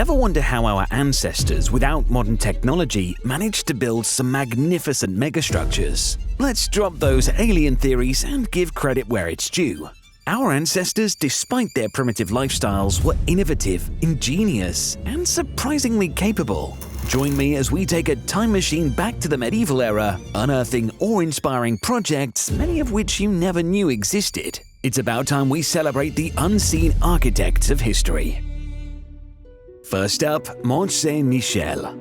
Ever wonder how our ancestors, without modern technology, managed to build some magnificent megastructures? Let's drop those alien theories and give credit where it's due. Our ancestors, despite their primitive lifestyles, were innovative, ingenious, and surprisingly capable. Join me as we take a time machine back to the medieval era, unearthing awe-inspiring projects, many of which you never knew existed. It's about time we celebrate the unseen architects of history. First up, Mont Saint Michel.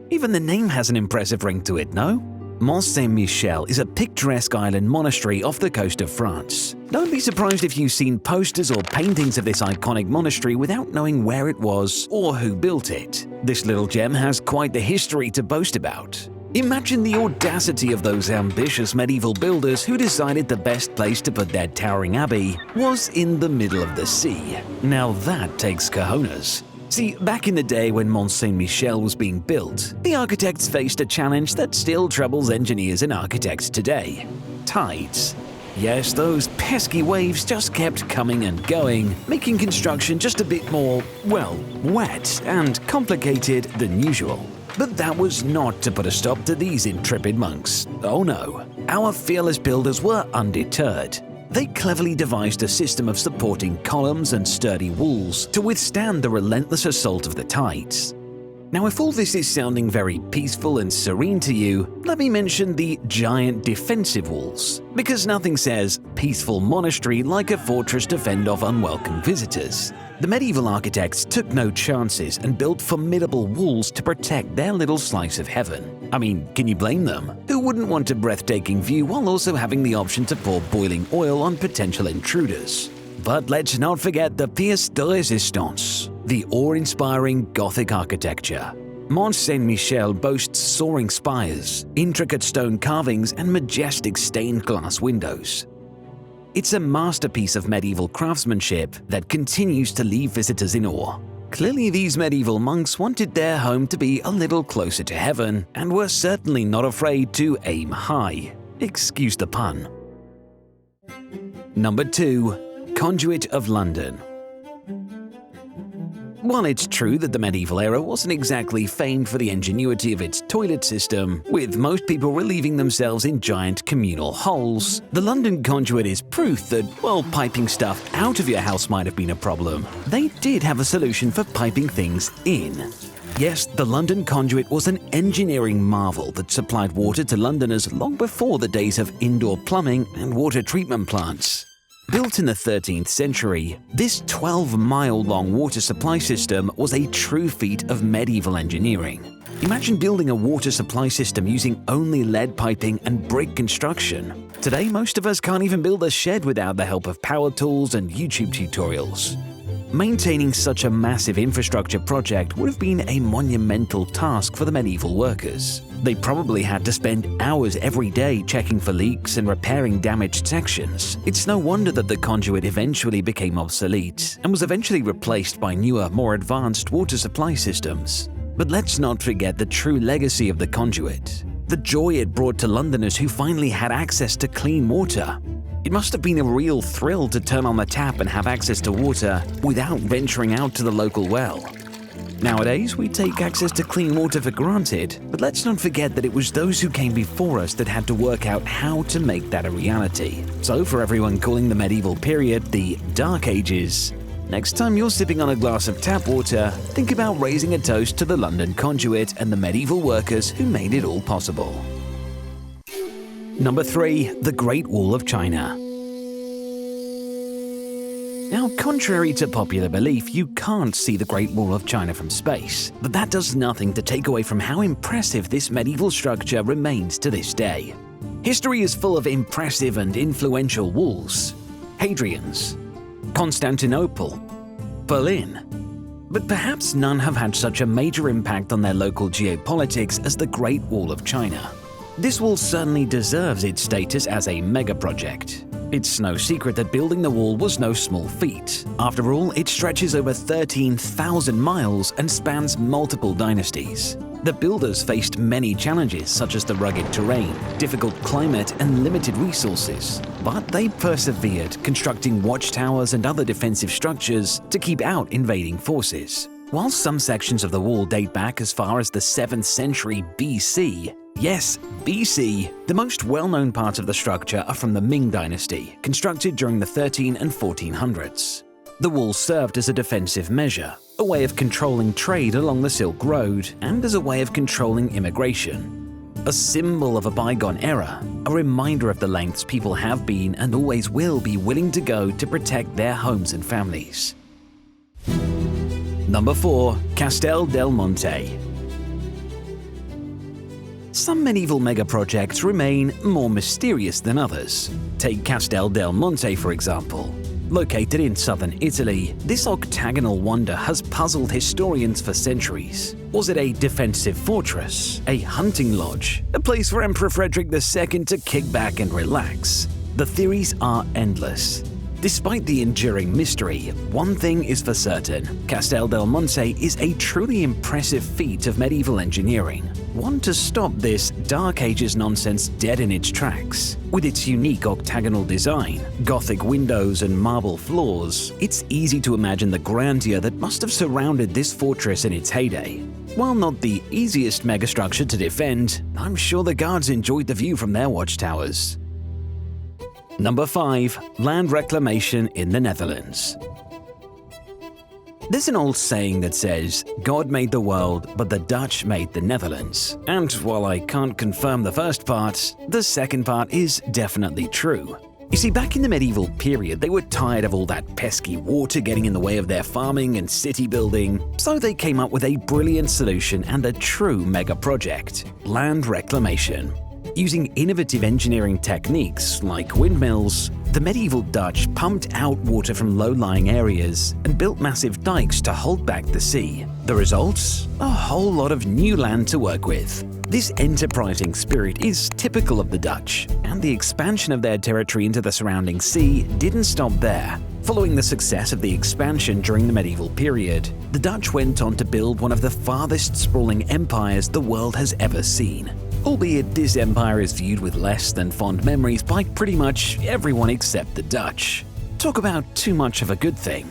Even the name has an impressive ring to it, no? Mont Saint Michel is a picturesque island monastery off the coast of France. Don't be surprised if you've seen posters or paintings of this iconic monastery without knowing where it was or who built it. This little gem has quite the history to boast about. Imagine the audacity of those ambitious medieval builders who decided the best place to put their towering abbey was in the middle of the sea. Now that takes cojones. See, back in the day when Mont Saint Michel was being built, the architects faced a challenge that still troubles engineers and architects today: tides. Yes, those pesky waves just kept coming and going, making construction just a bit more, well, wet and complicated than usual. But that was not to put a stop to these intrepid monks. Oh no, our fearless builders were undeterred. They cleverly devised a system of supporting columns and sturdy walls to withstand the relentless assault of the tides. Now, if all this is sounding very peaceful and serene to you, let me mention the giant defensive walls, because nothing says peaceful monastery like a fortress to fend off unwelcome visitors. The medieval architects took no chances and built formidable walls to protect their little slice of heaven. I mean, can you blame them? Who wouldn't want a breathtaking view while also having the option to pour boiling oil on potential intruders? But let's not forget the pièce de résistance, the awe-inspiring Gothic architecture. Mont Saint Michel boasts soaring spires, intricate stone carvings, and majestic stained glass windows. It's a masterpiece of medieval craftsmanship that continues to leave visitors in awe. Clearly, these medieval monks wanted their home to be a little closer to heaven and were certainly not afraid to aim high. Excuse the pun. Number 2. Conduit of London. While it's true that the medieval era wasn't exactly famed for the ingenuity of its toilet system, with most people relieving themselves in giant communal holes, the London Conduit is proof that, while piping stuff out of your house might have been a problem, they did have a solution for piping things in. Yes, the London Conduit was an engineering marvel that supplied water to Londoners long before the days of indoor plumbing and water treatment plants. Built in the 13th century, this 12-mile-long water supply system was a true feat of medieval engineering. Imagine building a water supply system using only lead piping and brick construction. Today, most of us can't even build a shed without the help of power tools and YouTube tutorials. Maintaining such a massive infrastructure project would have been a monumental task for the medieval workers. They probably had to spend hours every day checking for leaks and repairing damaged sections. It's no wonder that the conduit eventually became obsolete and was eventually replaced by newer, more advanced water supply systems. But let's not forget the true legacy of the conduit: the joy it brought to Londoners who finally had access to clean water. It must have been a real thrill to turn on the tap and have access to water without venturing out to the local well. Nowadays, we take access to clean water for granted, but let's not forget that it was those who came before us that had to work out how to make that a reality. So for everyone calling the medieval period the Dark Ages, next time you're sipping on a glass of tap water, think about raising a toast to the London Conduit and the medieval workers who made it all possible. Number 3. The Great Wall of China. Now, contrary to popular belief, you can't see the Great Wall of China from space, but that does nothing to take away from how impressive this medieval structure remains to this day. History is full of impressive and influential walls: Hadrian's, Constantinople, Berlin. But perhaps none have had such a major impact on their local geopolitics as the Great Wall of China. This wall certainly deserves its status as a mega-project. It's no secret that building the wall was no small feat. After all, it stretches over 13,000 miles and spans multiple dynasties. The builders faced many challenges such as the rugged terrain, difficult climate, and limited resources. but they persevered, constructing watchtowers and other defensive structures to keep out invading forces. While some sections of the wall date back as far as the 7th century BC, yes, BC, the most well-known parts of the structure are from the Ming Dynasty, constructed during the 13 and 1400s. The wall served as a defensive measure, a way of controlling trade along the Silk Road, and as a way of controlling immigration. A symbol of a bygone era, a reminder of the lengths people have been and always will be willing to go to protect their homes and families. Number 4. Castel del Monte. Some medieval mega-projects remain more mysterious than others. Take Castel del Monte, for example. Located in southern Italy, this octagonal wonder has puzzled historians for centuries. Was it a defensive fortress, a hunting lodge, a place for Emperor Frederick II to kick back and relax? The theories are endless. Despite the enduring mystery, one thing is for certain: Castel del Monte is a truly impressive feat of medieval engineering. One to stop this Dark Ages nonsense dead in its tracks. With its unique octagonal design, Gothic windows and marble floors, it's easy to imagine the grandeur that must have surrounded this fortress in its heyday. While not the easiest megastructure to defend, I'm sure the guards enjoyed the view from their watchtowers. Number 5. Land reclamation in the Netherlands. There's an old saying that says, "God made the world, but the Dutch made the Netherlands." And while I can't confirm the first part, the second part is definitely true. You see, back in the medieval period, they were tired of all that pesky water getting in the way of their farming and city building, so they came up with a brilliant solution and a true mega project: land reclamation. Using innovative engineering techniques like windmills, the medieval Dutch pumped out water from low-lying areas and built massive dikes to hold back the sea. The results? A whole lot of new land to work with. This enterprising spirit is typical of the Dutch, and the expansion of their territory into the surrounding sea didn't stop there. Following the success of the expansion during the medieval period, the Dutch went on to build one of the farthest sprawling empires the world has ever seen. Albeit this empire is viewed with less than fond memories by pretty much everyone except the Dutch. Talk about too much of a good thing.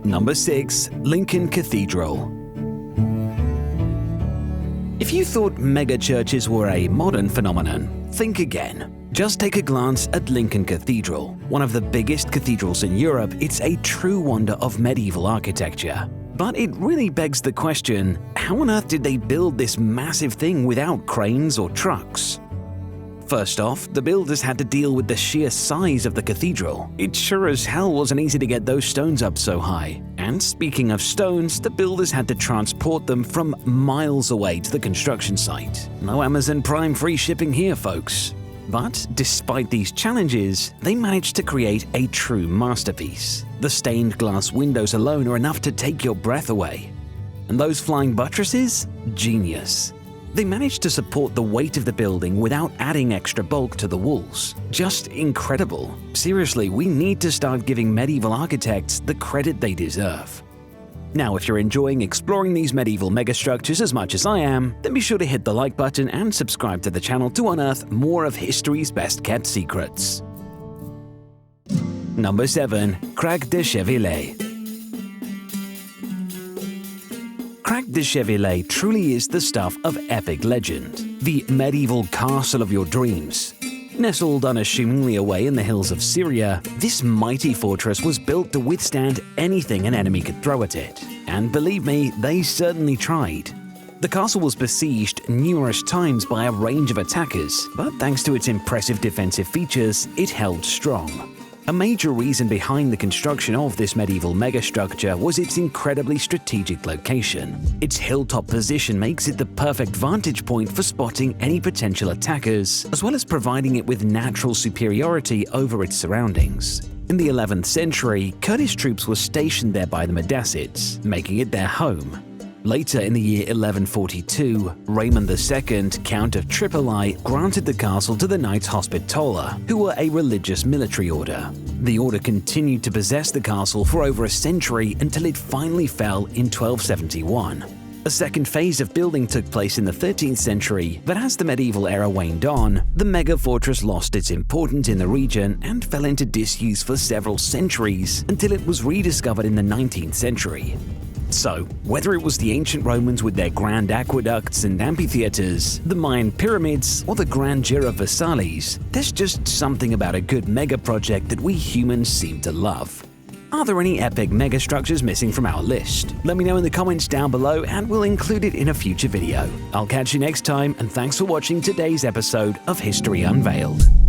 Number 6. Lincoln Cathedral. If you thought mega churches were a modern phenomenon, think again. Just take a glance at Lincoln Cathedral. One of the biggest cathedrals in Europe, it's a true wonder of medieval architecture. But it really begs the question, how on earth did they build this massive thing without cranes or trucks? First off, the builders had to deal with the sheer size of the cathedral. It sure as hell wasn't easy to get those stones up so high. And speaking of stones, the builders had to transport them from miles away to the construction site. No Amazon Prime free shipping here, folks. But despite these challenges, they managed to create a true masterpiece. The stained glass windows alone are enough to take your breath away. And those flying buttresses? Genius. They managed to support the weight of the building without adding extra bulk to the walls. Just incredible. Seriously, we need to start giving medieval architects the credit they deserve. Now, if you're enjoying exploring these medieval megastructures as much as I am, then be sure to hit the like button and subscribe to the channel to unearth more of history's best-kept secrets. Number 7. Krak de Chevaliers. Krak de Chevaliers truly is the stuff of epic legend, the medieval castle of your dreams. Nestled unassumingly away in the hills of Syria, this mighty fortress was built to withstand anything an enemy could throw at it. And believe me, they certainly tried. The castle was besieged numerous times by a range of attackers, but thanks to its impressive defensive features, it held strong. A major reason behind the construction of this medieval megastructure was its incredibly strategic location. Its hilltop position makes it the perfect vantage point for spotting any potential attackers, as well as providing it with natural superiority over its surroundings. In the 11th century, Kurdish troops were stationed there by the Madasids, making it their home. Later in the year 1142, Raymond II, Count of Tripoli, granted the castle to the Knights Hospitaller, who were a religious military order. The order continued to possess the castle for over a century until it finally fell in 1271. A second phase of building took place in the 13th century, but as the medieval era waned on, the mega fortress lost its importance in the region and fell into disuse for several centuries until it was rediscovered in the 19th century. So, whether it was the ancient Romans with their grand aqueducts and amphitheaters, the Mayan pyramids, or the grandeur of Versailles, there's just something about a good mega project that we humans seem to love. Are there any epic megastructures missing from our list? Let me know in the comments down below and we'll include it in a future video. I'll catch you next time, and thanks for watching today's episode of History Unveiled.